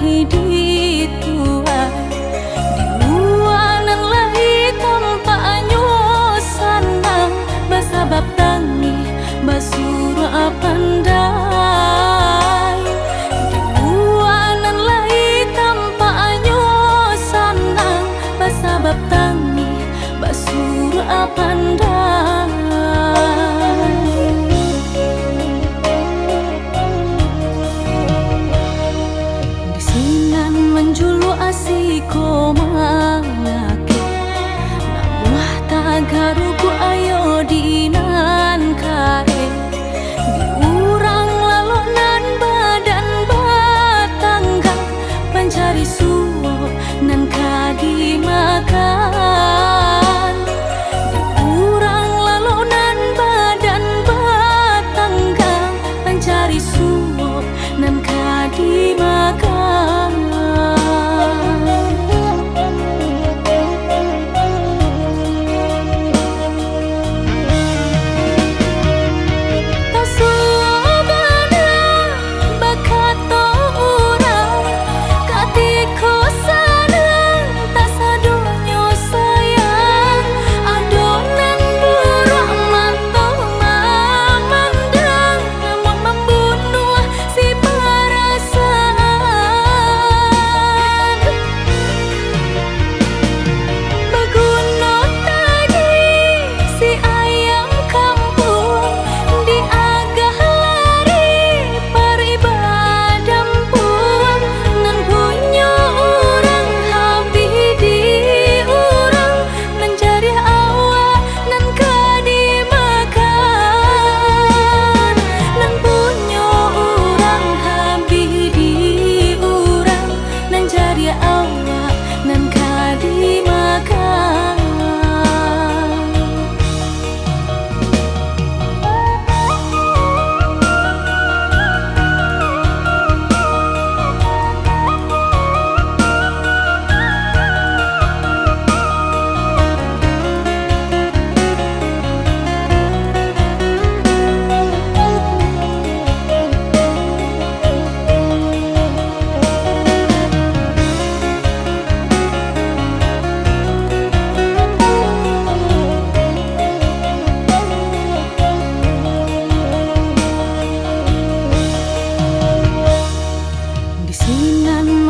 hidi tua di luanan lai tampaknya sanang basabab tangi basura pandai di luanan lai tampaknya sanang basabab tangi basura pandai. Menjulu asiko malake namuah tagaruku ayo dinan kae diurang lalu nan badan batangga pencari suwo nan kadi makan diurang lalu nan badan batangga pencari suwo nan kadi makan.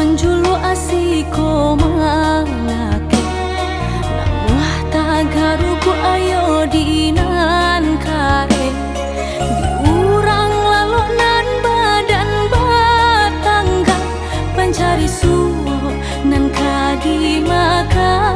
Menjulu asiko malake namuah tagaruku ayo dinan kae diurang lalu nan badan batangga pencari suwo nan kadi makan.